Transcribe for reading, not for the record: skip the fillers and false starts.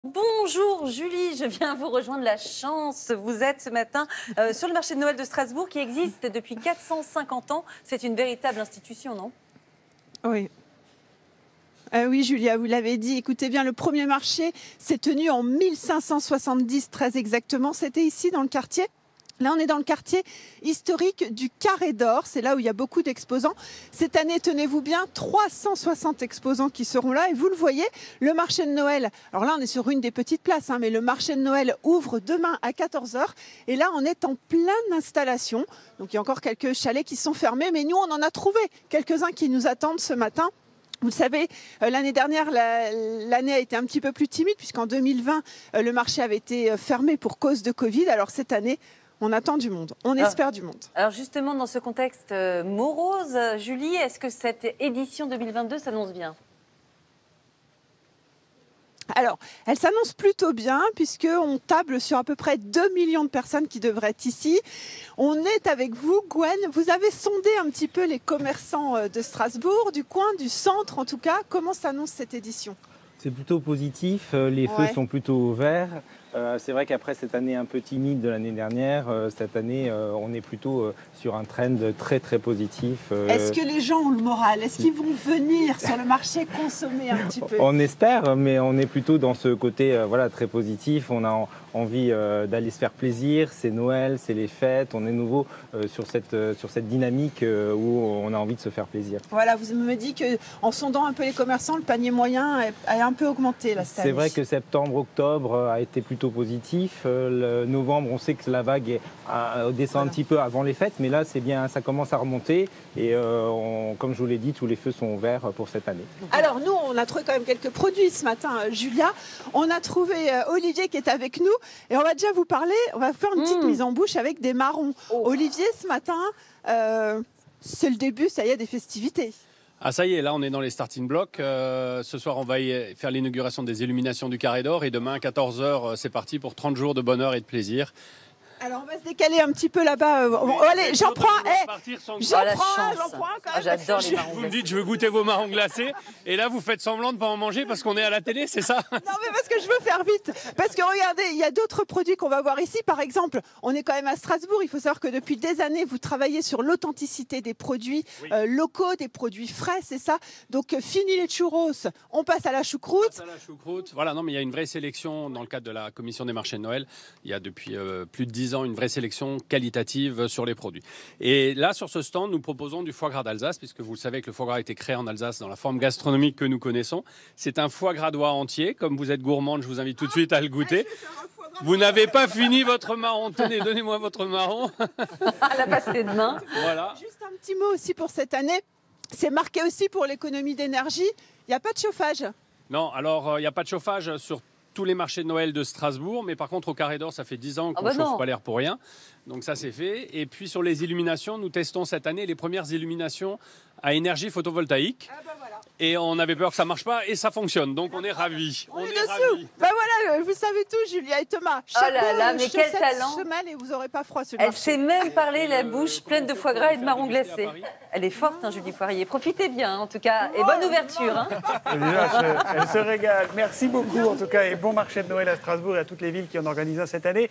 Bonjour Julie, je viens vous rejoindre la chance. Vous êtes ce matin sur le marché de Noël de Strasbourg qui existe depuis 450 ans. C'est une véritable institution, non? Oui. Oui, Julia, vous l'avez dit. Écoutez bien, le premier marché s'est tenu en 1570, très exactement. C'était ici, dans le quartier. Là, on est dans le quartier historique du Carré d'Or. C'est là où il y a beaucoup d'exposants. Cette année, tenez-vous bien, 360 exposants qui seront là. Et vous le voyez, le marché de Noël, alors là, on est sur une des petites places, mais le marché de Noël ouvre demain à 14 h. Et là, on est en pleine installation. Donc, il y a encore quelques chalets qui sont fermés. Mais nous, on en a trouvé quelques-uns qui nous attendent ce matin. Vous le savez, l'année dernière, l'année a été un petit peu plus timide puisqu'en 2020, le marché avait été fermé pour cause de Covid. Alors cette année, on attend du monde, on espère du monde. Alors justement, dans ce contexte morose, Julie, est-ce que cette édition 2022 s'annonce bien? Alors, elle s'annonce plutôt bien puisqu'on table sur à peu près 2 millions de personnes qui devraient être ici. On est avec vous, Gwen. Vous avez sondé un petit peu les commerçants de Strasbourg, du coin, du centre en tout cas. Comment s'annonce cette édition? C'est plutôt positif, les feux sont plutôt verts. C'est vrai qu'après cette année un peu timide de l'année dernière, cette année on est plutôt sur un trend très très positif. Est-ce que les gens ont le moral? Est-ce qu'ils vont venir sur le marché consommer un petit peu? On espère, mais on est plutôt dans ce côté très positif. On a envie d'aller se faire plaisir, c'est Noël, c'est les fêtes, on est nouveau sur cette dynamique où on a envie de se faire plaisir. Voilà, vous me dites qu'en sondant un peu les commerçants, le panier moyen a un peu augmenté cette année. C'est vrai que septembre, octobre a été plutôt positif. Le novembre, on sait que la vague descend un petit peu avant les fêtes, mais là, c'est bien, ça commence à remonter. Et comme je vous l'ai dit, tous les feux sont ouverts pour cette année. Alors nous, on a trouvé quand même quelques produits ce matin, Julia. On a trouvé Olivier qui est avec nous. Et on va déjà vous parler, on va faire une petite mise en bouche avec des marrons. Olivier, ce matin, c'est le début, ça y est, des festivités. Ah ça y est, là on est dans les starting blocks. Ce soir on va faire l'inauguration des illuminations du Carré d'Or et demain à 14 h c'est parti pour 30 jours de bonheur et de plaisir. Alors on va se décaler un petit peu là-bas. Allez, j'en prends j'en prends quand même. J'adore les marrons glacés. Vous me dites je veux goûter vos marrons glacés et là vous faites semblant de ne pas en manger parce qu'on est à la télé, c'est ça? Non mais parce que je veux faire vite. Parce que regardez, il y a d'autres produits qu'on va voir ici. Par exemple, on est quand même à Strasbourg. Il faut savoir que depuis des années, vous travaillez sur l'authenticité des produits locaux, des produits frais, c'est ça. Donc fini les churros, on passe à la choucroute. On passe à la choucroute. Voilà, non mais il y a une vraie sélection dans le cadre de la commission des marchés de Noël. Il y a depuis plus de 10 ans une vraie sélection qualitative sur les produits. Et là, sur ce stand, nous proposons du foie gras d'Alsace, puisque vous le savez que le foie gras a été créé en Alsace dans la forme gastronomique que nous connaissons. C'est un foie gras d'oie entier. Comme vous êtes gourmande, je vous invite tout de suite à le goûter. Vous n'avez pas fini votre marron. Tenez, donnez-moi votre marron. À la passée de main. Voilà. Juste un petit mot aussi pour cette année. C'est marqué aussi pour l'économie d'énergie. Il n'y a pas de chauffage. Non, alors il n'y a pas de chauffage sur tous les marchés de Noël de Strasbourg, mais par contre au Carré d'Or, ça fait 10 ans qu'on ne chauffe pas l'air pour rien. Donc ça c'est fait. Et puis sur les illuminations, nous testons cette année les premières illuminations à énergie photovoltaïque. Et on avait peur que ça ne marche pas et ça fonctionne. Donc on est ravis. On est dessous. Voilà, vous savez tout, Julia et Thomas. Chapeau, oh là là, mais quel talent. Semelle et vous n'aurez pas froid sur le Elle marché. sait même parler la bouche pleine de foie gras et de marrons glacés. Elle est forte, Julie Poirier. Profitez bien, en tout cas. Et bonne ouverture. Elle se régale. Merci beaucoup, en tout cas. Et bon marché de Noël à Strasbourg et à toutes les villes qui en organisent un cette année.